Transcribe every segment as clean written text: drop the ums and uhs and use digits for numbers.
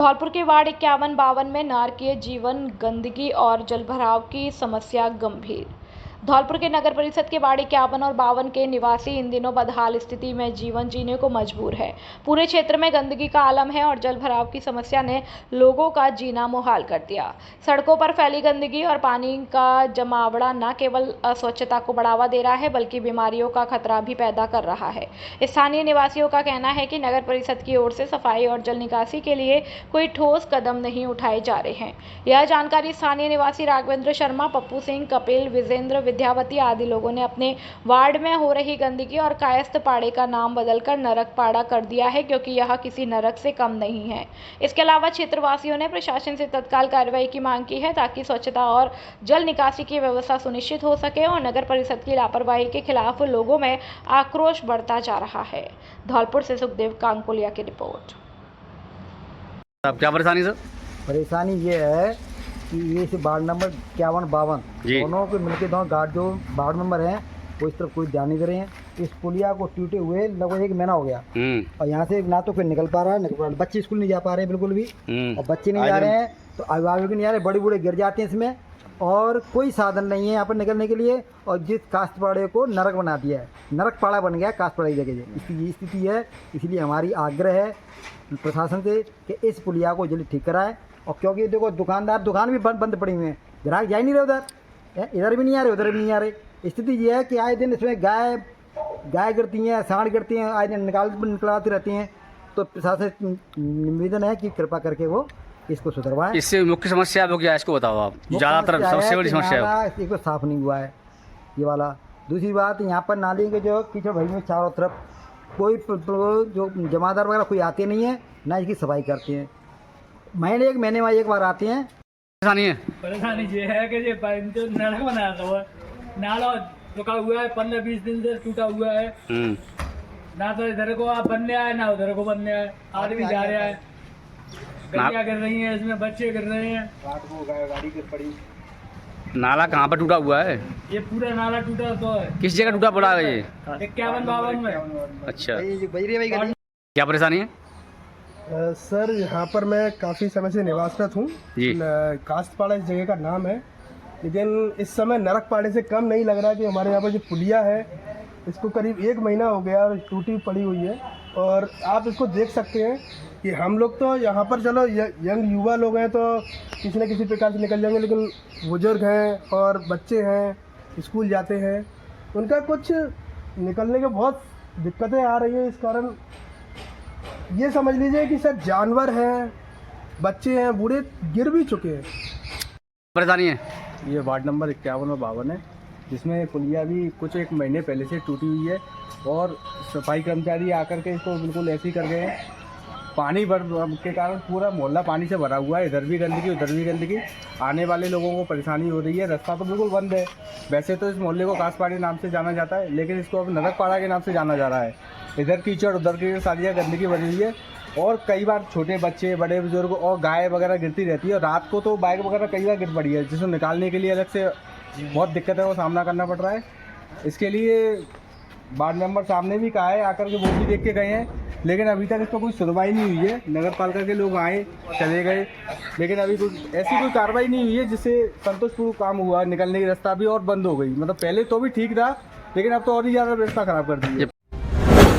धौलपुर के वार्ड 51-52 में नारकीय जीवन गंदगी और जलभराव की समस्या गंभीर। धौलपुर के नगर परिषद के वार्ड 51 और 52 के निवासी इन दिनों बदहाल स्थिति में जीवन जीने को मजबूर है। पूरे क्षेत्र में गंदगी का आलम है और जलभराव की समस्या ने लोगों का जीना मुहाल कर दिया। सड़कों पर फैली गंदगी और पानी का जमावड़ा न केवल अस्वच्छता को बढ़ावा दे रहा है बल्कि बीमारियों का खतरा भी पैदा कर रहा है। स्थानीय निवासियों का कहना है कि नगर परिषद की ओर से सफाई और जल निकासी के लिए कोई ठोस कदम नहीं उठाए जा रहे हैं। यह जानकारी स्थानीय निवासी राघवेंद्र शर्मा, पप्पू सिंह, कपिल, विजेंद्र, विद्यावती आदि लोगों ने अपने वार्ड में हो रही गंदगी और कायस्थ पाड़े का नाम बदलकर नरक पाड़ा कर दिया है, क्योंकि यह किसी नरक से कम नहीं है। इसके अलावा क्षेत्रवासियों ने प्रशासन से तत्काल कार्रवाई की मांग की है ताकि स्वच्छता और जल निकासी की व्यवस्था सुनिश्चित हो सके और नगर परिषद की लापरवाही के खिलाफ लोगों में आक्रोश बढ़ता जा रहा है। धौलपुर से सुखदेव कांकोलिया की रिपोर्ट। अब क्या परेशानी सर? परेशानी ये है कि ये से वार्ड नंबर 51-52 दोनों को मिलकर दोनों गार्ड जो वार्ड मेंबर हैं वो इस तरफ कोई ध्यान नहीं दे रहे हैं। इस पुलिया को टूटे हुए लगभग 1 महीना हो गया और यहाँ से ना तो कोई निकल पा रहा है, बच्चे स्कूल नहीं जा पा रहे हैं बिल्कुल भी, और बच्चे नहीं जा रहे हैं तो अभिभावक भी नहीं आ रहे, बड़े बूढ़े गिर जाते हैं इसमें और कोई साधन नहीं है यहाँ पर निकलने के लिए। और जिस कास्तपाड़े को नरक बना दिया है, नरक पाड़ा बन गया कास्तपाड़े की जगह, इसकी स्थिति है। इसलिए हमारी आग्रह है प्रशासन से कि इस पुलिया को जल्दी ठीक कराएं। और क्योंकि देखो दुकानदार दुकान भी बंद पड़ी हुई हैं, ग्राहक जा ही नहीं रहे उधर, इधर भी नहीं आ रहे उधर भी नहीं आ रहे। स्थिति ये है कि आए दिन इसमें गाय गिरती हैं, सांड गिरती हैं, आए दिन निकलवाती रहती हैं। तो प्रशासन से निवेदन है कि कृपा करके वो इसको सुधरवाएं। इससे मुख्य समस्या वो क्या है इसको बताओ आप। ज़्यादातर सबसे बड़ी समस्या है इसको साफ नहीं हुआ है ये वाला। दूसरी बात, यहाँ पर नाली के जो कीचड़ भरी में चारों तरफ कोई जो जमादार वगैरह कोई आते नहीं है, ना इसकी सफाई करते हैं। महीने में एक बार आते हैं। परेशानी ये है कि ये जो नरक बनाया था वो नाला रुका हुआ है, 15-20 दिन से टूटा हुआ है। ना तो इधर को आप बनने आए ना उधर को बनने आए, आदमी जा रहा है, गलियां गिर रही हैं, इसमें बच्चे गिर रहे हैं, रात को गाड़ी गिर पड़ी। नाला कहाँ पर टूटा हुआ है? ये पूरा नाला टूटा तो है। किस जगह टूटा पड़ा है ये? 51-52 में। अच्छा, क्या परेशानी है? सर यहाँ पर मैं काफ़ी समय से निवासरत हूँ। कास्तपाड़ा इस जगह का नाम है, लेकिन इस समय नरक पाड़े से कम नहीं लग रहा कि हमारे यहाँ पर जो पुलिया है इसको करीब 1 महीना हो गया और टूटी पड़ी हुई है। और आप इसको देख सकते हैं कि हम लोग तो यहाँ पर चलो यंग युवा लोग हैं तो किसी न किसी प्रकार से निकल जाएंगे, लेकिन बुजुर्ग हैं और बच्चे हैं स्कूल जाते हैं, उनका कुछ निकलने के बहुत दिक्कतें आ रही है। इस कारण ये समझ लीजिए कि सर जानवर हैं, बच्चे हैं, बूढ़े गिर भी चुके हैं। परेशानी है ये वार्ड नंबर 51 और 52 है, जिसमें पुलिया भी कुछ 1 महीने पहले से टूटी हुई है और सफाई कर्मचारी आकर के इसको बिल्कुल ऐसे ही कर गए हैं। पानी भर के कारण पूरा मोहल्ला पानी से भरा हुआ है, इधर भी गंदगी उधर भी गंदगी, आने वाले लोगों को परेशानी हो रही है। रास्ता तो बिल्कुल बंद है। वैसे तो इस मोहल्ले को कासपाड़ी नाम से जाना जाता है, लेकिन इसको अब नरक पाड़ा के नाम से जाना जा रहा है। इधर कीचड़ उधर कीचड़, सारी गंदगी भरी हुई है और कई बार छोटे बच्चे, बड़े बुजुर्ग और गाय वगैरह गिरती रहती है। और रात को तो बाइक वगैरह कई बार गिर पड़ी है, जिसको निकालने के लिए अलग से बहुत दिक्कतों का सामना करना पड़ रहा है। इसके लिए वार्ड मेंबर सामने भी कहा है, आकर के वो भी देख के गए हैं, लेकिन अभी तक इसको कोई सुनवाई नहीं हुई है। नगर पालिका के लोग आए चले गए, लेकिन अभी कुछ ऐसी कोई कार्रवाई नहीं हुई है जिससे संतोषपूर्ण काम हुआ। निकलने की रास्ता भी और बंद हो गई, मतलब पहले तो भी ठीक था, लेकिन अब तो और ही ज़्यादा व्यवस्था खराब कर दी है।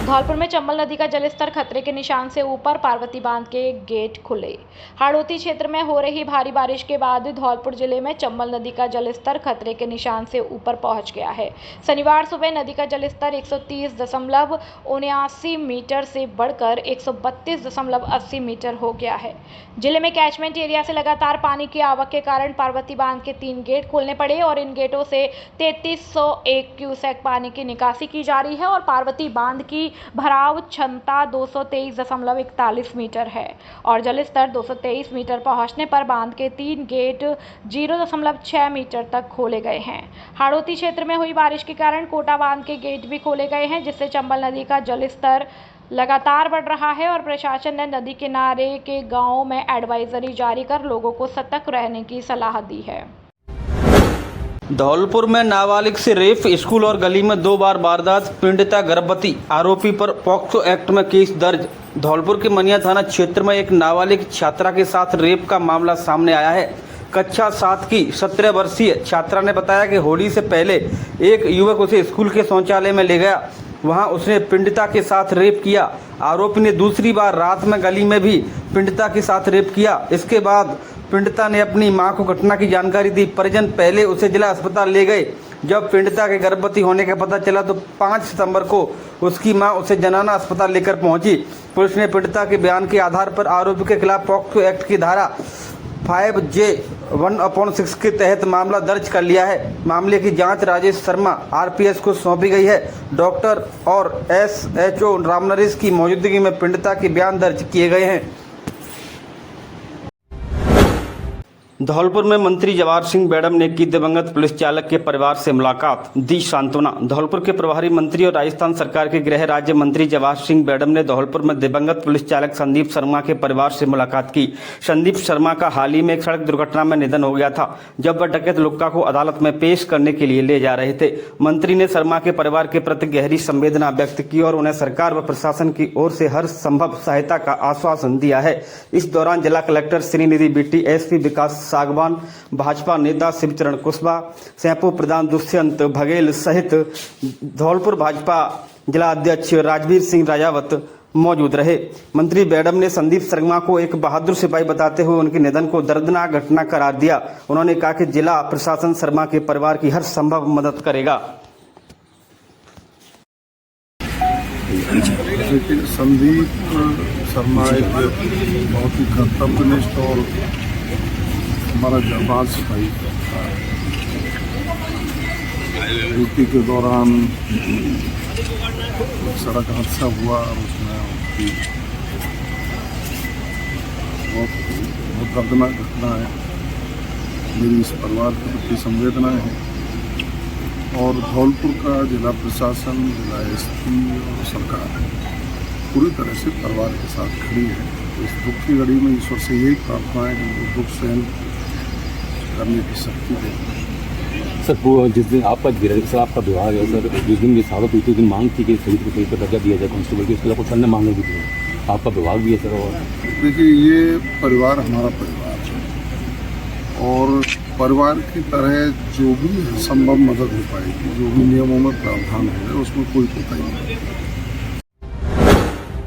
धौलपुर में चंबल नदी का जलस्तर खतरे के निशान से ऊपर, पार्वती बांध के गेट खुले। हाड़ौती क्षेत्र में हो रही भारी बारिश के बाद धौलपुर जिले में चंबल नदी का जलस्तर खतरे के निशान से ऊपर पहुंच गया है। शनिवार सुबह नदी का जलस्तर 130.79 मीटर से बढ़कर 132.80 मीटर हो गया है। जिले में कैचमेंट एरिया से लगातार पानी की आवक के कारण पार्वती बांध के 3 गेट खोलने पड़े और इन गेटों से 3301 क्यूसेक पानी की निकासी की जा रही है और पार्वती बांध की भराव क्षमता 223.41 मीटर है और जलस्तर 223 मीटर पहुंचने पर बांध के 3 गेट 0.6 मीटर तक खोले गए हैं। हाड़ौती क्षेत्र में हुई बारिश के कारण कोटा बांध के गेट भी खोले गए हैं, जिससे चंबल नदी का जलस्तर लगातार बढ़ रहा है और प्रशासन ने नदी किनारे के गांवों में एडवाइजरी जारी कर लोगों को सतर्क रहने की सलाह दी है। धौलपुर में नाबालिग से रेप, स्कूल और गली में 2 बार वारदात, पीड़िता गर्भवती, आरोपी पर पॉक्सो एक्ट में केस दर्ज। धौलपुर के मनिया थाना क्षेत्र में एक नाबालिग छात्रा के साथ रेप का मामला सामने आया है। कक्षा 7 की 17 वर्षीय छात्रा ने बताया कि होली से पहले एक युवक उसे स्कूल के शौचालय में ले गया, वहां उसने पीड़िता के साथ रेप किया। आरोपी ने दूसरी बार रात में गली में भी पीड़िता के साथ रेप किया। इसके बाद पीड़िता ने अपनी मां को घटना की जानकारी दी। परिजन पहले उसे जिला अस्पताल ले गए। जब पीड़िता के गर्भवती होने का पता चला तो 5 सितंबर को उसकी मां उसे जनाना अस्पताल लेकर पहुंची। पुलिस ने पीड़िता के बयान के आधार पर आरोपी के खिलाफ पॉक्सो एक्ट की धारा 5J1/6 के तहत मामला दर्ज कर लिया है। मामले की जांच राजेश शर्मा RPS को सौंपी गई है। डॉक्टर और SHO रामनरेश की मौजूदगी में पीड़िता के बयान दर्ज किए गए हैं। धौलपुर में मंत्री जवाहर सिंह बेडम ने की दिवंगत पुलिस चालक के परिवार से मुलाकात, दी सांत्वना। धौलपुर के प्रभारी मंत्री और राजस्थान सरकार के गृह राज्य मंत्री जवाहर सिंह बेडम ने धौलपुर में दिवंगत पुलिस चालक संदीप शर्मा के परिवार से मुलाकात की। संदीप शर्मा का हाल ही में एक सड़क दुर्घटना में निधन हो गया था, जब वह डकैत लुक्का को अदालत में पेश करने के लिए ले जा रहे थे। मंत्री ने शर्मा के परिवार के प्रति गहरी संवेदना व्यक्त की और उन्हें सरकार व प्रशासन की ओर से हर संभव सहायता का आश्वासन दिया है। इस दौरान जिला कलेक्टर श्रीनिधि बीटी, SP विकास सागवान, भाजपा नेता शिवचरण कुशवाहा, सैंपू प्रधान दुष्यंत बघेल सहित धौलपुर भाजपा जिला अध्यक्ष राजवीर सिंह राजावत मौजूद रहे। मंत्री बेडम ने संदीप शर्मा को एक बहादुर सिपाही बताते हुए उनके निधन को दर्दनाक घटना करार दिया। उन्होंने कहा कि जिला प्रशासन शर्मा के परिवार की हर संभव मदद करेगा। संदीप शर्मा एक बहुत ही कर्तव्यनिष्ठ और हमारा जाबाज सिपाही था। ड्यूटी के दौरान सड़क हादसा हुआ और उसमें उसकी बहुत दर्दनाक घटना है। मेरी इस परिवार के प्रति संवेदनाएं हैं और धौलपुर का जिला प्रशासन, जिला SP और सरकार पूरी तरह से परिवार के साथ खड़ी है। तो इस दुख की घड़ी में ईश्वर से यही प्रार्थना है कि वो दुख सहन करने की शक्ति दे। सर वो जिस दिन आपका सर आपका विभाग है सर, जिस दिन ये साबित हुई थी उस दिन मांग थी कि शहीद को शहीद का दर्जा दिया जाए कांस्टेबल की, उसके लिए कुछ अन्य मांगे भी थी। आपका विभाग भी है सर। और देखिए, ये परिवार हमारा परिवार है और परिवार की तरह जो भी संभव मदद हो पाएगी, जो भी नियमों में प्रावधान है उसमें कोई कोताही नहीं।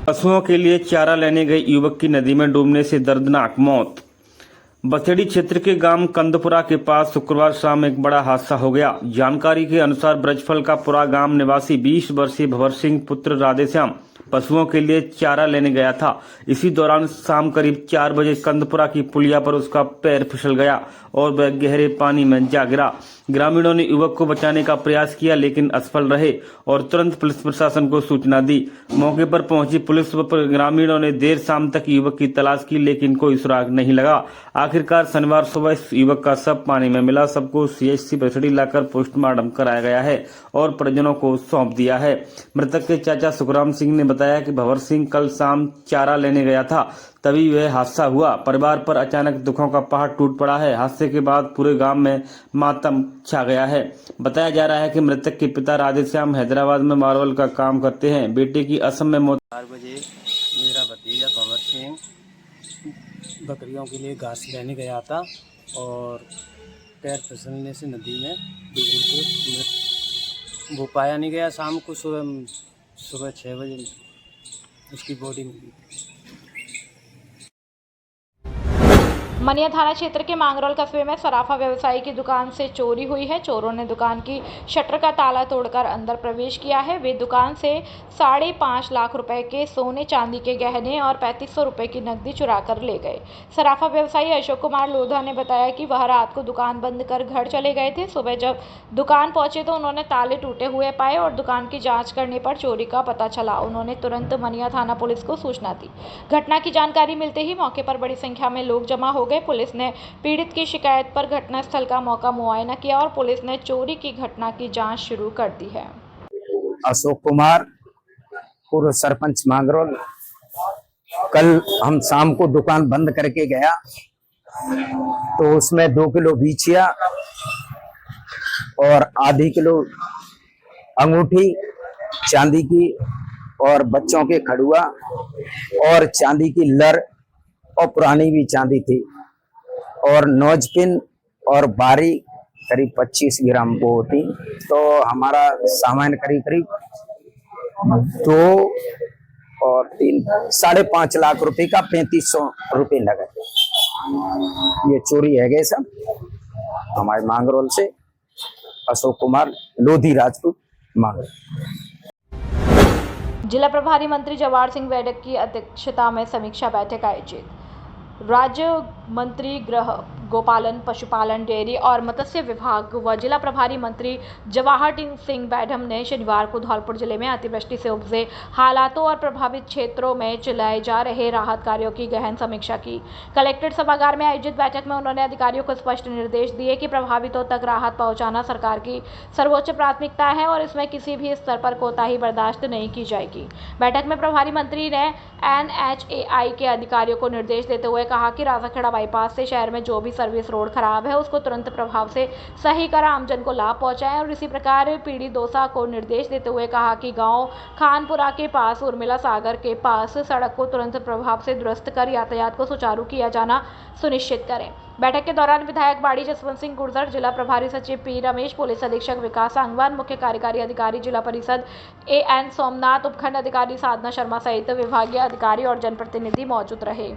पशुओं के लिए चारा लेने गए युवक की नदी में डूबने से दर्दनाक मौत। बसेड़ी क्षेत्र के गांव कंदपुरा के पास शुक्रवार शाम एक बड़ा हादसा हो गया। जानकारी के अनुसार ब्रजफल का पुरा गांव निवासी 20 वर्षीय भंवर सिंह पुत्र राधेश्याम पशुओं के लिए चारा लेने गया था। इसी दौरान शाम करीब 4 बजे कंदपुरा की पुलिया पर उसका पैर फिसल गया और वह गहरे पानी में जा गिरा। ग्रामीणों ने युवक को बचाने का प्रयास किया लेकिन असफल रहे और तुरंत पुलिस प्रशासन को सूचना दी। मौके पर पहुंची पुलिस व ग्रामीणों ने देर शाम तक युवक की तलाश की लेकिन कोई सुराग नहीं लगा। आखिरकार शनिवार सुबह इस युवक का शव पानी में मिला। सबको CHC बसेड़ी लाकर पोस्टमार्टम कराया गया है और परिजनों को सौंप दिया है। मृतक के चाचा सुखराम सिंह ने बताया कि भंवर सिंह कल शाम चारा लेने गया था, तभी वह हादसा हुआ। परिवार पर अचानक दुखों का पहाड़ टूट पड़ा है। हादसे के बाद पूरे गांव में मातम छा गया है। बताया जा रहा है कि मृतक के पिता राधेश्याम हैदराबाद में मार्बल का काम करते हैं। बेटे की असम में मौत। 4 बजे मेरा भतीजा भंवर सिंह बकरियों के लिए घास लेने गया था और पैर फिसलने से नदी में वो पाया नहीं गया। शाम को सुबह 6 बजे उसकी बॉडी मिली। मनिया थाना क्षेत्र के मांगरोल कस्बे में सराफा व्यवसायी की दुकान से चोरी हुई है। चोरों ने दुकान की शटर का ताला तोड़कर अंदर प्रवेश किया है। वे दुकान से 5.5 लाख रुपए के सोने चांदी के गहने और 3500 रुपए की नकदी चुरा कर ले गए। सराफा व्यवसायी अशोक कुमार लोधा ने बताया कि वह रात को दुकान बंद कर घर चले गए थे। सुबह जब दुकान पहुंचे तो उन्होंने ताले टूटे हुए पाए और दुकान की जाँच करने पर चोरी का पता चला। उन्होंने तुरंत मनिया थाना पुलिस को सूचना दी। घटना की जानकारी मिलते ही मौके पर बड़ी संख्या में लोग जमा हो गए। पुलिस ने पीड़ित की शिकायत पर घटनास्थल का मौका मुआयना किया और पुलिस ने चोरी की घटना की जांच शुरू कर दी है। अशोक कुमार, पूर्व सरपंच मांगरोल। कल हम शाम को दुकान बंद करके गया तो उसमें 2 किलो बीछिया, और आधी किलो अंगूठी चांदी की और बच्चों के खड़ुआ और चांदी की लर और पुरानी भी चांदी थी और नोज पिन और बारी करीब 25 ग्राम को होती। तो हमारा सामान करीब करीब 2 और 3 5.5 लाख रुपए का 3500 रुपए लगे। ये चोरी है गए सब हमारे मांगरोल से। अशोक कुमार लोधी राजपूत मांगरोल। जिला प्रभारी मंत्री जवाहर सिंह बैठक की अध्यक्षता में समीक्षा बैठक आयोजित। राज्य मंत्री गृह, गोपालन, पशुपालन, डेयरी और मत्स्य विभाग व जिला प्रभारी मंत्री जवाहर सिंह बैठक ने शनिवार को धौलपुर जिले में अतिवृष्टि से उपजे हालातों और प्रभावित क्षेत्रों में चलाए जा रहे राहत कार्यों की गहन समीक्षा की। कलेक्ट्रेट सभागार में आयोजित बैठक में उन्होंने अधिकारियों को स्पष्ट निर्देश दिए कि प्रभावितों तक राहत पहुंचाना सरकार की सर्वोच्च प्राथमिकता है और इसमें किसी भी स्तर पर कोताही बर्दाश्त नहीं की जाएगी। बैठक में प्रभारी मंत्री ने NHAI के अधिकारियों को निर्देश देते हुए कहा कि राजाखेड़ा बाईपास से शहर में जो भी सर्विस रोड खराब है उसको तुरंत प्रभाव से सही कर आमजन को लाभ पहुंचाएं और इसी प्रकार पीड़ी दोसा को निर्देश देते हुए कहा कि गांव खानपुरा के पास उर्मिला सागर के पास सड़क को तुरंत प्रभाव से दुरुस्त कर यातायात को सुचारू किया जाना सुनिश्चित करें। बैठक के दौरान विधायक बाड़ी जसवंत सिंह गुर्जर, जिला प्रभारी सचिव P रमेश, पुलिस अधीक्षक विकास सांगवान, मुख्य कार्यकारी अधिकारी जिला परिषद AN सोमनाथ, उपखंड अधिकारी साधना शर्मा सहित विभागीय अधिकारी और जनप्रतिनिधि मौजूद रहे।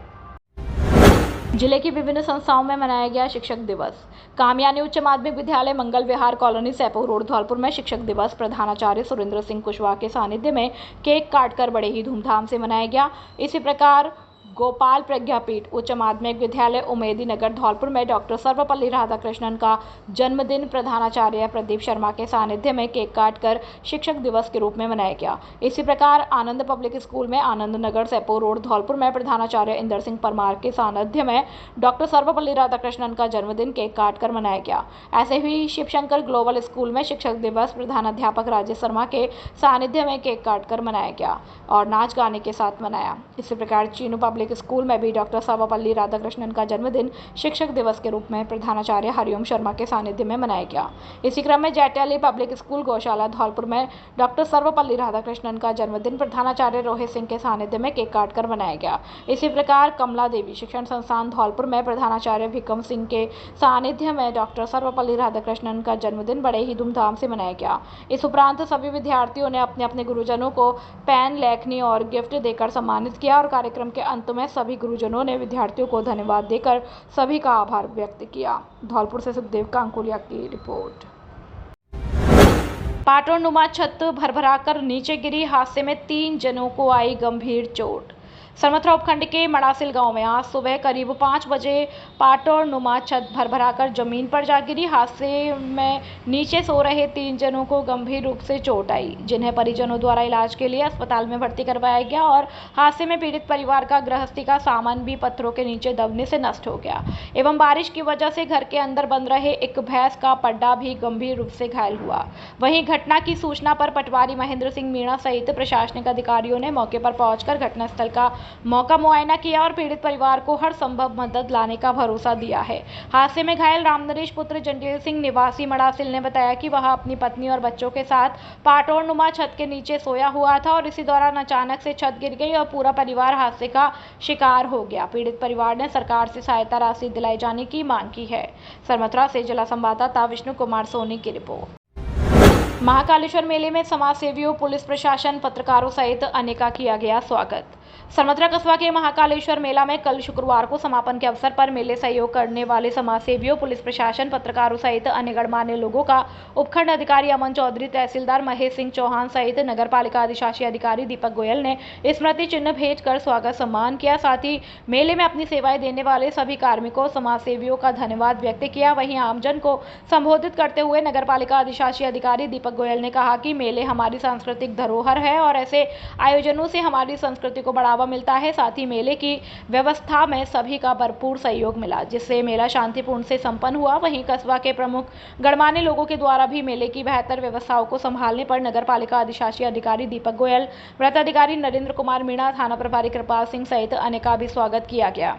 जिले की विभिन्न संस्थाओं में मनाया गया शिक्षक दिवस। कामयानी उच्च माध्यमिक विद्यालय मंगल विहार कॉलोनी सैपुर रोड धौलपुर में शिक्षक दिवस प्रधानाचार्य सुरेंद्र सिंह कुशवाहा के सानिध्य में केक काटकर बड़े ही धूमधाम से मनाया गया। इसी प्रकार गोपाल प्रज्ञापीठ उच्च माध्यमिक विद्यालय उमेदी नगर धौलपुर में डॉक्टर सर्वपल्ली राधाकृष्णन का जन्मदिन प्रधानाचार्य प्रदीप शर्मा के सानिध्य में केक काटकर शिक्षक दिवस के रूप में मनाया गया। इसी प्रकार आनंद पब्लिक स्कूल में आनंद नगर सैपुर रोड धौलपुर में प्रधानाचार्य इंदर सिंह परमार के सानिध्य में डॉक्टर सर्वपल्ली राधाकृष्णन का जन्मदिन केक काटकर मनाया गया। ऐसे ही शिवशंकर ग्लोबल स्कूल में शिक्षक दिवस प्रधानाध्यापक राजेश शर्मा के सानिध्य में केक काटकर मनाया गया और नाच गाने के साथ मनाया। इसी प्रकार चीनू पब्लिक स्कूल में भी डॉक्टर सर्वपल्ली राधाकृष्णन का जन्मदिन शिक्षक दिवस के रूप में प्रधानाचार्य हरिओम शर्मा के सानिध्य में मनाया गया। इसी क्रम में जैटैली पब्लिक स्कूल गौशाला धौलपुर में डॉक्टर सर्वपल्ली राधाकृष्णन का जन्मदिन प्रधानाचार्य रोहित सिंह के सानिध्य में केक काटकर मनाया गया। इसी प्रकार कमला देवी शिक्षण संस्थान धौलपुर में प्रधानाचार्य विक्रम सिंह के सानिध्य में डॉक्टर सर्वपल्ली राधाकृष्णन का जन्मदिन बड़े ही धूमधाम से मनाया गया। इस उपरांत सभी विद्यार्थियों ने अपने अपने गुरुजनों को पेन, लेखनी और गिफ्ट देकर सम्मानित किया और कार्यक्रम के अंत में सभी गुरुजनों ने विद्यार्थियों को धन्यवाद देकर सभी का आभार व्यक्त किया। धौलपुर से सुखदेव कांकुलिया की रिपोर्ट। पाटोनुमा छत भरभराकर नीचे गिरी, हादसे में 3 जनों को आई गंभीर चोट। सरमथरा उपखंड के मड़ासिल गांव में आज सुबह करीब 5 बजे पाटोनुमा छत भरभराकर जमीन पर जा गिरी। हादसे में नीचे सो रहे 3 जनों को गंभीर रूप से चोट आई, जिन्हें परिजनों द्वारा इलाज के लिए अस्पताल में भर्ती करवाया गया और हादसे में पीड़ित परिवार का गृहस्थी का सामान भी पत्थरों के नीचे दबने से नष्ट हो गया एवं बारिश की वजह से घर के अंदर बंद रहे एक भैंस का पड्डा भी गंभीर रूप से घायल हुआ। वहीं घटना की सूचना पर पटवारी महेंद्र सिंह मीणा सहित प्रशासनिक अधिकारियों ने मौके पर पहुंचकर घटनास्थल का मौका मुआयना किया और पीड़ित परिवार को हर संभव मदद लाने का भरोसा दिया है। हादसे में घायल रामनरेश पुत्र जंजील सिंह निवासी मड़ासिल ने बताया कि वह अपनी पत्नी और बच्चों के साथ पाटोनुमा छत के नीचे सोया हुआ था और इसी दौरान अचानक से छत गिर गई और पूरा परिवार हादसे का शिकार हो गया। पीड़ित परिवार ने सरकार से सहायता राशि दिलाई जाने की मांग की है। सरमथरा से जिला संवाददाता विष्णु कुमार सोनी की रिपोर्ट। महाकालेश्वर मेले में समाजसेवियों, पुलिस प्रशासन, पत्रकारों सहित अनेका किया गया स्वागत। सरमथरा कस्बा के महाकालेश्वर मेला में कल शुक्रवार को समापन के अवसर पर मेले सहयोग करने वाले समाजसेवियों, पुलिस प्रशासन, पत्रकारों सहित अन्य गणमान्य लोगों का उपखंड अधिकारी अमन चौधरी, तहसीलदार महेश सिंह चौहान सहित नगर पालिका अधिशासी अधिकारी दीपक गोयल ने स्मृति चिन्ह भेज कर स्वागत सम्मान किया। साथ ही मेले में अपनी सेवाएं देने वाले सभी कार्मिकों, समाजसेवियों का धन्यवाद व्यक्त किया। वहीं आमजन को संबोधित करते हुए नगर पालिका अधिशासी अधिकारी दीपक गोयल ने कहा कि मेले हमारी सांस्कृतिक धरोहर है और ऐसे आयोजनों से हमारी संस्कृति को बढ़ावा मिलता है। साथ ही मेले की व्यवस्था में सभी का भरपूर सहयोग मिला, जिससे मेला शांतिपूर्ण से संपन्न हुआ। वहीं कस्बा के प्रमुख गणमान्य लोगों के द्वारा भी मेले की बेहतर व्यवस्थाओं को संभालने पर नगर पालिका अधिशासी अधिकारी दीपक गोयल, व्रत अधिकारी नरेंद्र कुमार मीणा, थाना प्रभारी कृपाल सिंह सहित अन्य का भी स्वागत किया गया।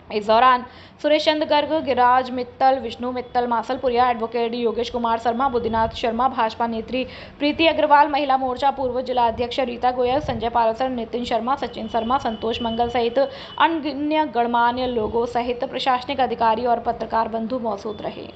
इस दौरान सुरेश चंद्र गर्ग, गिरिराज मित्तल, विष्णु मित्तल, मासलपुरिया, एडवोकेट योगेश कुमार शर्मा, बुद्धिनाथ शर्मा, भाजपा नेत्री प्रीति अग्रवाल, महिला मोर्चा पूर्व जिला अध्यक्ष रीता गोयल, संजय पालसर, नितिन शर्मा, सचिन शर्मा, संतोष मंगल सहित अन्य गणमान्य लोगों सहित प्रशासनिक अधिकारी और पत्रकार बंधु मौजूद रहे।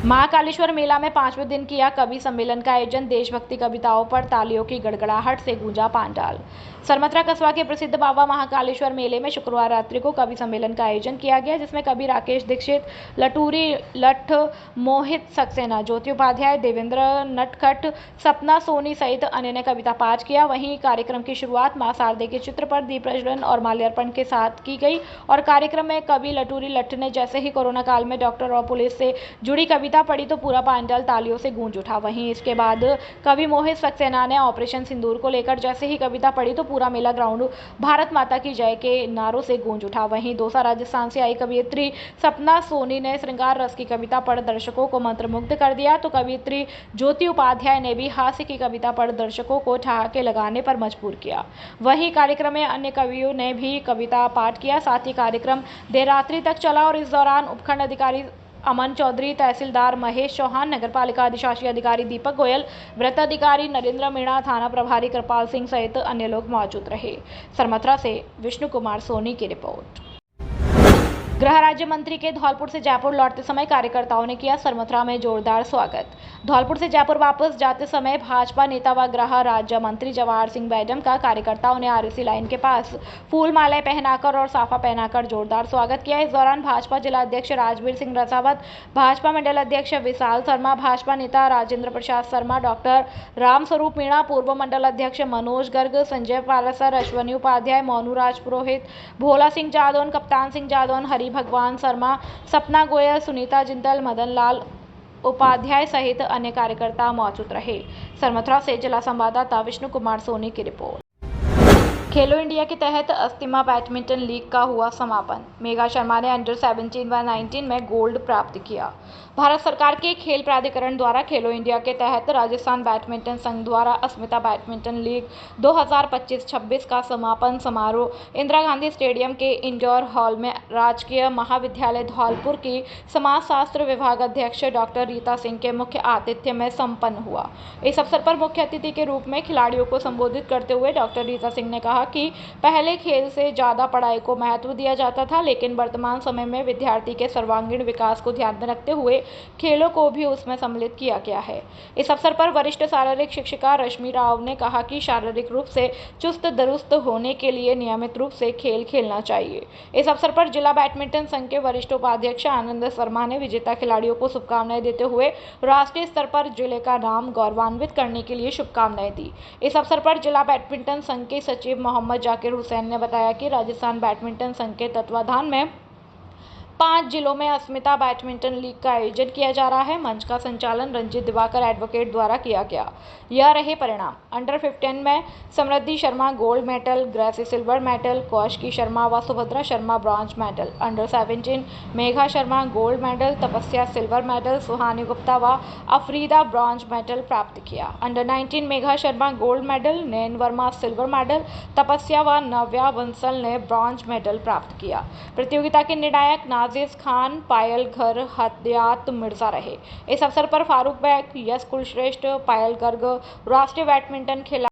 महाकालेश्वर मेला में 5वें दिन किया कवि सम्मेलन का आयोजन। देशभक्ति कविताओं पर तालियों की गड़गड़ाहट से गूंजा पांडाल। सरमथरा कस्बा के प्रसिद्ध बाबा महाकालेश्वर मेले में शुक्रवार रात्रि को कवि सम्मेलन का आयोजन किया गया, जिसमें कवि राकेश दीक्षित, लटूरी लठ, मोहित सक्सेना, ज्योति उपाध्याय, देवेंद्र नटखट, सपना सोनी सहित अन्य ने कविता पाठ किया। वहीं कार्यक्रम की शुरुआत मां शारदे के चित्र पर दीप प्रज्वलन और माल्यार्पण के साथ की गई और कार्यक्रम में कवि लटूरी लठ ने जैसे ही कोरोना काल में डॉक्टर और पुलिस से जुड़ी कविता पढ़ी तो पूरा पांडाल तालियों से गूंज उठा। वहीं इसके बाद कवि मोहित सक्सेना ने ऑपरेशन सिंदूर को लेकर जैसे ही कविता पढ़ी तो पूरा मेला ग्राउंड भारत माता की जय के नारों से गूंज उठा। वहीं दौसा राजस्थान से आई कवियत्री सपना सोनी ने श्रृंगार रस की कविता पढ़ दर्शकों को मंत्रमुग्ध कर दिया तो कवियत्री ज्योति उपाध्याय ने भी हास्य की कविता पढ़ दर्शकों को ठहाके लगाने पर मजबूर किया। वहीं कार्यक्रम में अन्य कवियों ने भी कविता पाठ किया। साथ ही कार्यक्रम देर रात्रि तक चला और इस दौरान उपखंड अधिकारी अमन चौधरी, तहसीलदार महेश चौहान, नगरपालिका अधिशासी अधिकारी दीपक गोयल, वृत्त अधिकारी नरेंद्र मीणा, थाना प्रभारी कृपाल सिंह सहित अन्य लोग मौजूद रहे। सरमथरा से विष्णु कुमार सोनी की रिपोर्ट। गृह राज्य मंत्री के धौलपुर से जयपुर लौटते समय कार्यकर्ताओं ने किया सरमथरा में जोरदार स्वागत। धौलपुर से जयपुर वापस जाते समय भाजपा नेता व गृह राज्य मंत्री जवाहर सिंह बैडम का कार्यकर्ताओं ने आरएसी लाइन के पास फूल मालाएं पहनाकर और साफा पहनाकर जोरदार स्वागत किया। इस दौरान भाजपा जिला अध्यक्ष राजवीर सिंह रसावत, भाजपा मंडल अध्यक्ष विशाल शर्मा, भाजपा नेता राजेंद्र प्रसाद शर्मा, डॉक्टर रामस्वरूप मीणा, पूर्व मंडल अध्यक्ष मनोज गर्ग, संजय पालसर, अश्वनी उपाध्याय, मोनूराज पुरोहित, भोला सिंह जादौन, कप्तान सिंह जादौन, हरि भगवान शर्मा, सपना गोयल, सुनीता जिंदल, मदन लाल उपाध्याय सहित अन्य कार्यकर्ता मौजूद रहे। सरमथरा से जिला संवाददाता विष्णु कुमार सोनी की रिपोर्ट। खेलो इंडिया के तहत अस्तिमा बैडमिंटन लीग का हुआ समापन। मेघा शर्मा ने अंडर 17 व 19 में गोल्ड प्राप्त किया। भारत सरकार के खेल प्राधिकरण द्वारा खेलो इंडिया के तहत राजस्थान बैडमिंटन संघ द्वारा अस्मिता बैडमिंटन लीग 2025-26 का समापन समारोह इंदिरा गांधी स्टेडियम के इंडोर हॉल में राजकीय महाविद्यालय धौलपुर की समाजशास्त्र विभाग अध्यक्ष डॉक्टर रीता सिंह के मुख्य आतिथ्य में संपन्न हुआ। इस अवसर पर मुख्य अतिथि के रूप में खिलाड़ियों को संबोधित करते हुए डॉक्टर रीता सिंह ने कहा कि पहले खेल से ज़्यादा पढ़ाई को महत्व दिया जाता था, लेकिन वर्तमान समय में विद्यार्थी के सर्वांगीण विकास को ध्यान में रखते हुए खेलों को भी उसमें सम्मिलित किया गया है। इस अवसर पर वरिष्ठ शारीरिक शिक्षिका रश्मि राव ने कहा कि शारीरिक रूप से चुस्त दुरुस्त होने के लिए नियमित रूप से खेल खेलना चाहिए। इस अवसर पर जिला बैडमिंटन संघ के वरिष्ठ उपाध्यक्ष आनंद शर्मा ने विजेता खिलाड़ियों को शुभकामनाएं देते हुए राष्ट्रीय स्तर पर जिले का नाम गौरवान्वित करने के लिए शुभकामनाएं दी। इस अवसर पर जिला बैडमिंटन संघ के सचिव मोहम्मद जाकिर हुसैन ने बताया कि राजस्थान बैडमिंटन संघ के तत्वाधान में 5 जिलों में अस्मिता बैडमिंटन लीग का आयोजन किया जा रहा है। मंच का संचालन रंजीत दिवाकर एडवोकेट द्वारा किया गया। यह रहे परिणाम। अंडर 15 में Samriddhi Sharma gold medal, Gracy silver medal, Kaushiki Sharma व Subhadra Sharma bronze medal. Under 17 Megha Sharma gold medal, Tapasya silver medal, Suhani Gupta व अफरीदा ब्रॉन्ज मेडल प्राप्त किया। Under 19 Megha Sharma gold medal, Nain Verma silver medal, Tapasya व नव्या बंसल ने ब्रॉन्ज मेडल प्राप्त किया। प्रतियोगिता के निर्णायक नाजिज खान, पायल घर, हदयात मिर्जा रहे। इस अवसर पर फारूक बैग, यश कुलश्रेष्ठ, पायल गर्ग, राष्ट्रीय बैडमिंटन खिलाड़ी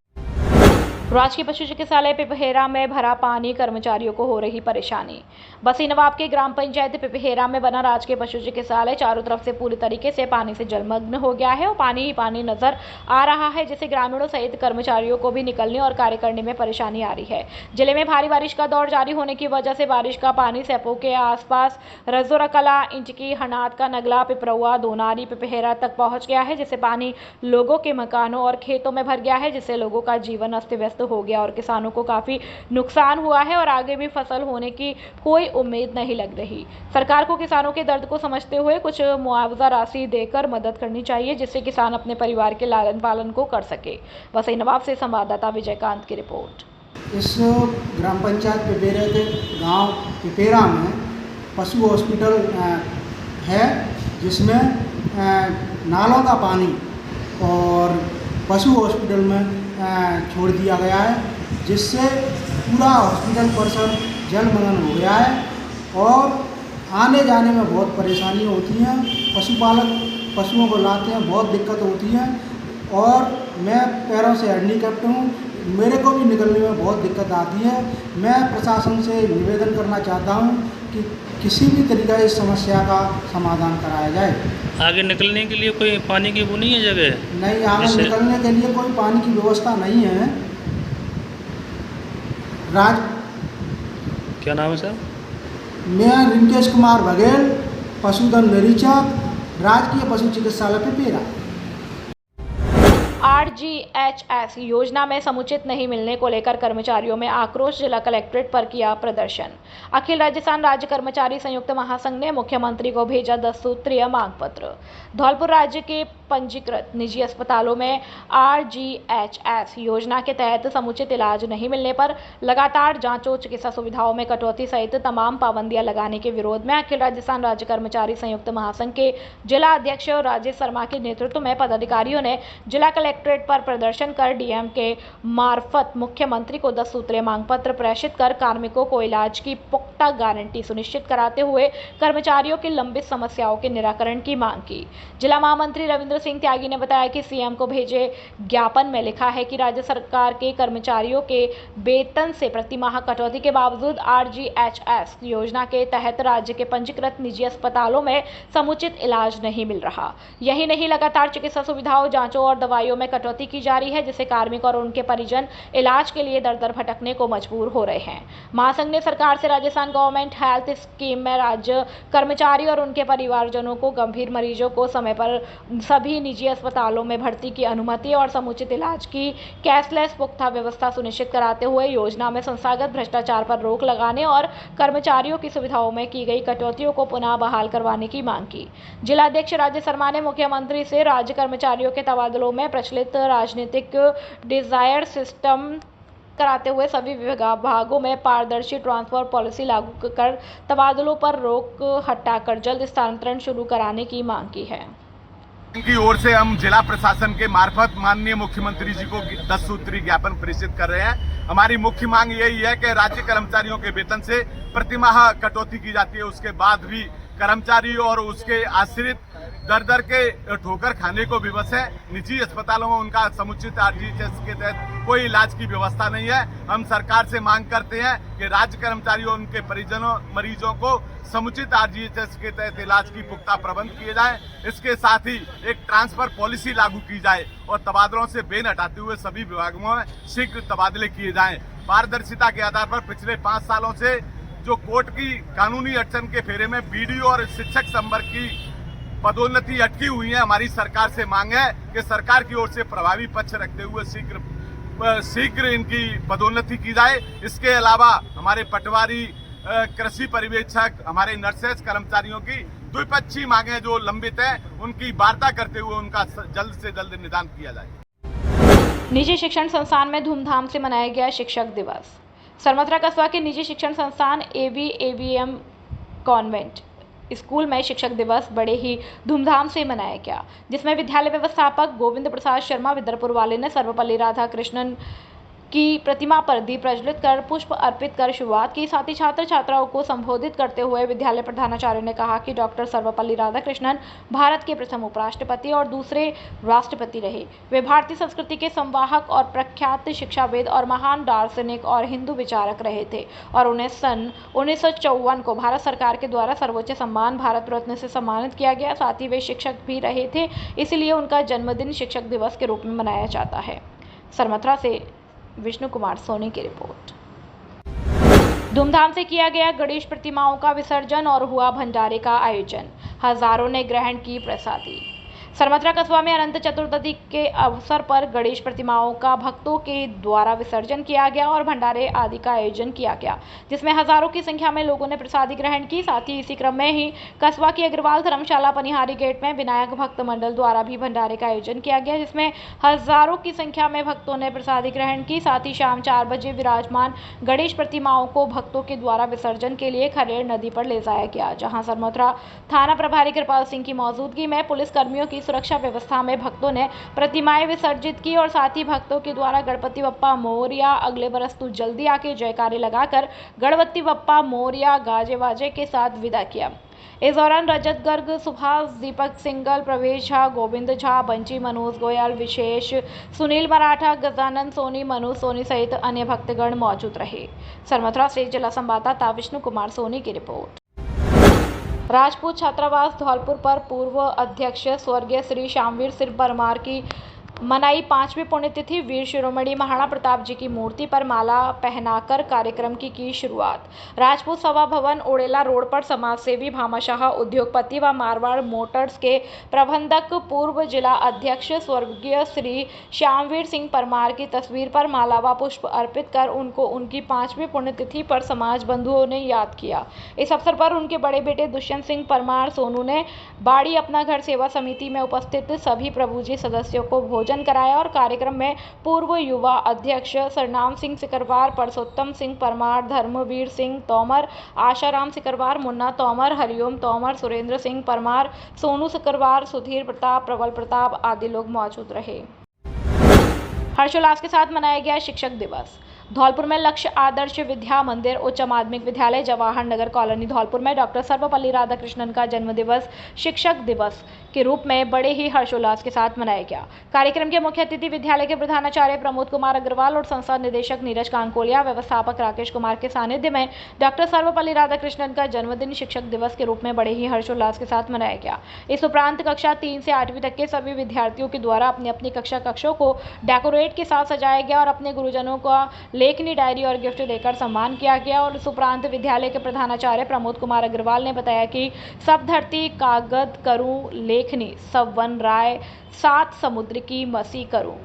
राजकीय पशु चिकित्सालय पिपहेरा में भरा पानी, कर्मचारियों को हो रही परेशानी। बसी नवाब के ग्राम पंचायत पिपहेरा में बना राजकीय पशु चिकित्सालय चारों तरफ से पूरी तरीके से पानी से जलमग्न हो गया है और पानी ही पानी नजर आ रहा है, जिससे ग्रामीणों सहित कर्मचारियों को भी निकलने और कार्य करने में परेशानी आ रही है। जिले में भारी बारिश का दौर जारी होने की वजह से बारिश का पानी सेपो के आसपास रजोरकला, इंचकी, हनात का नगला, पिपरौआ, दोनारी, पिपहेरा तक पहुंच गया है, जिससे पानी लोगों के मकानों और खेतों में भर गया है, जिससे लोगों का जीवन अस्त व्यस्त हो गया और किसानों को काफी नुकसान हुआ है और आगे भी फसल होने की कोई उम्मीद नहीं लग रही। सरकार को किसानों के दर्द को समझते हुए कुछ मुआवजा राशि देकर मदद करनी चाहिए, जिससे किसान अपने परिवार के लालन पालन को कर सके। वसई नवाब से संवाददाता विजयकांत की रिपोर्ट। इस ग्राम पंचायत पिपेरा के गांव पिपेरा में पशु हॉस्पिटल है, जिसमें नालों का पानी और पशु हॉस्पिटल में छोड़ दिया गया है, जिससे पूरा हॉस्पिटल परिसर जलमग्न हो गया है और आने जाने में बहुत परेशानी होती हैं। पशुपालक पशुओं को लाते हैं, बहुत दिक्कत होती है। और मैं पैरों से हैंडीकैप्ड हूँ, मेरे को भी निकलने में बहुत दिक्कत आती है। मैं प्रशासन से निवेदन करना चाहता हूँ कि किसी भी तरीका इस समस्या का समाधान कराया जाए। आगे निकलने के लिए कोई पानी की वो नहीं है जगह? नहीं, आगे निकलने के लिए कोई पानी की व्यवस्था नहीं है। क्या नाम है सर? मैं रिंकेश कुमार बघेल, पशुधन निरीक्षक, राजकीय पशु चिकित्सालय पिपेरा। RGHS योजना में समुचित नहीं मिलने को लेकर कर्मचारियों में आक्रोश, जिला कलेक्ट्रेट पर किया प्रदर्शन। अखिल राजस्थान राज्य कर्मचारी संयुक्त महासंघ ने मुख्यमंत्री को भेजा 10 सूत्रीय मांग पत्र। धौलपुर राज्य के पंजीकृत निजी अस्पतालों में RGHS योजना के तहत समुचित इलाज नहीं मिलने पर लगातार जांचों, चिकित्सा सुविधाओं में कटौती सहित तमाम पाबंदियां लगाने के विरोध में अखिल राजस्थान राज्य कर्मचारी संयुक्त महासंघ के जिला अध्यक्ष राजेश शर्मा के नेतृत्व में पदाधिकारियों ने जिला कलेक्ट्रेट पर प्रदर्शन कर डीएम के मार्फत मुख्यमंत्री को 10 सूत्रीय मांग पत्र प्रेषित कर कार्मिकों को इलाज की पुख्ता गारंटी सुनिश्चित कराते हुए कर्मचारियों की लंबित समस्याओं के निराकरण की मांग की। जिला महामंत्री रविंद्र सिंह त्यागी ने बताया कि सीएम को भेजे ज्ञापन में लिखा है कि राज्य सरकार के कर्मचारियों के वेतन से प्रति माह कटौती के बावजूद RGHS योजना के तहत राज्य के पंजीकृत निजी अस्पतालों में समुचित इलाज नहीं मिल रहा। यही नहीं, लगातार चिकित्सा सुविधाओं, जांचों और दवाइयों में कटौती की जा रही है, जिससे कार्मिक और उनके परिजन इलाज के लिए दर दर भटकने को मजबूर हो रहे हैं। महासंघ ने सरकार से राजस्थान गवर्नमेंट हेल्थ स्कीम में राज्य कर्मचारी और उनके परिवारजनों को गंभीर मरीजों को समय पर सभी निजी अस्पतालों में भर्ती की अनुमति और समुचित इलाज की कैशलेस पुख्ता व्यवस्था सुनिश्चित कराते हुए योजना में संस्थागत भ्रष्टाचार पर रोक लगाने और कर्मचारियों की सुविधाओं में की गई कटौतियों को पुनः बहाल करवाने की मांग की। जिलाध्यक्ष राजेश शर्मा ने मुख्यमंत्री से राज्य कर्मचारियों के तबादलों में प्रचलित राजनीतिक डिजायर सिस्टम कराते हुए सभी विभागों में पारदर्शी ट्रांसफर पॉलिसी लागू कर तबादलों पर रोक हटाकर जल्द स्थानांतरण शुरू कराने की मांग की है। की ओर से हम जिला प्रशासन के मार्फत माननीय मुख्यमंत्री जी को 10 सूत्रीय ज्ञापन प्रेषित कर रहे हैं। हमारी मुख्य मांग यही है कि राज्य कर्मचारियों के वेतन से प्रतिमाह कटौती की जाती है, उसके बाद भी कर्मचारी और उसके आश्रित दर दर के ठोकर खाने को विवश है। निजी अस्पतालों में उनका समुचित RGHS के तहत कोई इलाज की व्यवस्था नहीं है। हम सरकार से मांग करते हैं कि राज्य कर्मचारियों और उनके परिजनों मरीजों को समुचित RGHS के तहत इलाज की पुख्ता प्रबंध किए जाए। इसके साथ ही एक ट्रांसफर पॉलिसी लागू की जाए और तबादलों से बेन हटाते हुए सभी विभागों में शीघ्र तबादले किए जाएं। पारदर्शिता के आधार पर पिछले 5 सालों से जो कोर्ट की कानूनी अड़चन के फेरे में BDO और शिक्षक संवर्ग की पदोन्नति अटकी हुई है, हमारी सरकार से मांग है कि सरकार की ओर से प्रभावी पक्ष रखते हुए शीघ्र इनकी पदोन्नति की जाए। इसके अलावा हमारे पटवारी, कृषि पर्यवेक्षक, हमारे नर्सेस कर्मचारियों की द्विपक्षीय मांगे जो लंबित हैं, उनकी वार्ता करते हुए उनका जल्द से जल्द निदान किया जाए। निजी शिक्षण संस्थान में धूमधाम से मनाया गया शिक्षक दिवस। सरमथरा कस्बा के निजी शिक्षण संस्थान AVM कॉन्वेंट स्कूल में शिक्षक दिवस बड़े ही धूमधाम से मनाया गया, जिसमें विद्यालय व्यवस्थापक गोविंद प्रसाद शर्मा विदरपुर वाले ने सर्वपल्ली राधाकृष्णन की प्रतिमा पर दीप प्रज्वलित कर पुष्प अर्पित कर शुरुआत की। साथ ही छात्र छात्राओं को संबोधित करते हुए विद्यालय प्रधानाचार्य ने कहा कि डॉक्टर सर्वपल्ली राधाकृष्णन भारत के प्रथम उपराष्ट्रपति और दूसरे राष्ट्रपति रहे। वे भारतीय संस्कृति के संवाहक और प्रख्यात शिक्षाविद और महान दार्शनिक और हिंदू विचारक रहे थे और उन्हें सन 1954 को भारत सरकार के द्वारा सर्वोच्च सम्मान भारत रत्न से सम्मानित किया गया। साथ ही वे शिक्षक भी रहे थे, इसलिए उनका जन्मदिन शिक्षक दिवस के रूप में मनाया जाता है। सरमथरा से विष्णु कुमार सोनी की रिपोर्ट। धूमधाम से किया गया गणेश प्रतिमाओं का विसर्जन और हुआ भंडारे का आयोजन, हजारों ने ग्रहण की प्रसादी। सरमथरा कस्बा में अनंत चतुर्दशी के अवसर पर गणेश प्रतिमाओं का भक्तों के द्वारा विसर्जन किया गया और भंडारे आदि का आयोजन किया गया, जिसमें हजारों की संख्या में लोगों ने प्रसादी ग्रहण की। साथ ही इसी क्रम में ही कस्बा की अग्रवाल धर्मशाला पनिहारी गेट में विनायक भक्त मंडल द्वारा भी भंडारे का आयोजन किया गया, जिसमें हजारों की संख्या में भक्तों ने प्रसादी ग्रहण की। साथ ही शाम 4 बजे विराजमान गणेश प्रतिमाओं को भक्तों के द्वारा विसर्जन के लिए खरेड़ नदी पर ले जाया गया, जहाँ सरमथरा थाना प्रभारी कृपाल सिंह की मौजूदगी में पुलिस कर्मियों की कड़ी सुरक्षा व्यवस्था में भक्तों ने प्रतिमाएं विसर्जित की और साथ ही भक्तों के द्वारा गणपति बप्पा मोरया, अगले बरस तू जल्दी आके जयकारे लगाकर गणपति बप्पा मोरया गाजे बाजे के साथ विदा किया। इस दौरान रजत गर्ग, सुभाष, दीपक सिंगल, प्रवेश झा, गोविंद झा, बंची, मनोज गोयल, विशेष, सुनील मराठा, गजानंद सोनी, मनु सोनी सहित अन्य भक्तगण मौजूद रहे। सरमथुरा से जिला संवाददाता विष्णु कुमार सोनी की रिपोर्ट। राजपूत छात्रावास धौलपुर पर पूर्व अध्यक्ष स्वर्गीय श्री श्यामवीर सिंह परमार की मनाई 5वीं पुण्यतिथि। वीर शिरोमणि महाराणा प्रताप जी की मूर्ति पर माला पहनाकर कार्यक्रम की शुरुआत। राजपूत सभा भवन, ओड़ेला रोड पर समाजसेवी, भामाशाह, उद्योगपति व मारवाड़ मोटर्स के प्रबंधक, पूर्व जिला अध्यक्ष स्वर्गीय श्री श्यामवीर सिंह परमार की तस्वीर पर माला व पुष्प अर्पित कर उनको उनकी 5वीं पुण्यतिथि पर समाज बंधुओं ने याद किया। इस अवसर पर उनके बड़े बेटे दुष्यंत सिंह परमार सोनू ने बाड़ी अपना घर सेवा समिति में उपस्थित सभी प्रभुजी सदस्यों को भोजन कराया और कार्यक्रम में पूर्व युवा अध्यक्ष सरनाम सिंह सिकरवार, परसोत्तम सिंह परमार, धर्मवीर सिंह तोमर, आशाराम सिकरवार, मुन्ना तोमर, हरिओम तोमर, सुरेंद्र सिंह परमार, सोनू सिकरवार, सुधीर प्रताप, प्रबल प्रताप आदि लोग मौजूद रहे। हर्षोल्लास के साथ मनाया गया शिक्षक दिवस। धौलपुर में लक्ष्य आदर्श विद्या मंदिर उच्च माध्यमिक विद्यालय जवाहर नगर कॉलोनी धौलपुर में डॉक्टर सर्वपल्ली राधाकृष्णन का जन्म दिवस शिक्षक दिवस के रूप में बड़े ही हर्षोल्लास के साथ मनाया गया। कार्यक्रम के मुख्य अतिथि विद्यालय के प्रधानाचार्य प्रमोद कुमार अग्रवाल और संस्था निदेशक नीरज कांकोलिया, व्यवस्थापक राकेश कुमार के सानिध्य में डॉक्टर सर्वपल्ली राधाकृष्णन का जन्मदिन शिक्षक दिवस के रूप में बड़े ही हर्षोल्लास के साथ मनाया गया। इस उपरांत कक्षा 3 से 8वीं तक के सभी विद्यार्थियों के द्वारा अपनी अपनी कक्षों को डेकोरेट के साथ सजाया गया और अपने गुरुजनों का लेखनी डायरी और गिफ्ट देकर सम्मान किया गया। और इस उपरांत विद्यालय के प्रधानाचार्य प्रमोद कुमार अग्रवाल ने बताया कि सब धरती कागद करूं लेखनी, सब वन राय, 7 समुद्र की मसी करूं,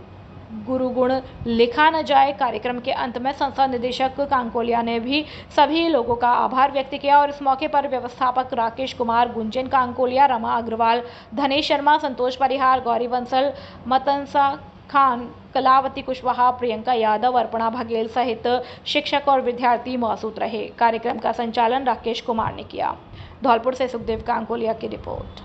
गुरु गुण लिखा न जाए। कार्यक्रम के अंत में संस्था निदेशक कांकोलिया ने भी सभी लोगों का आभार व्यक्त किया और इस मौके पर व्यवस्थापक राकेश कुमार, गुंजन कांकोलिया, रमा अग्रवाल, धनेश शर्मा, संतोष परिहार, गौरी बंसल, मतनसा खान, कलावती कुशवाहा, प्रियंका यादव, अर्पणा बघेल सहित शिक्षक और विद्यार्थी मौजूद रहे। कार्यक्रम का संचालन राकेश कुमार ने किया। धौलपुर से सुखदेव कांकोलिया की रिपोर्ट।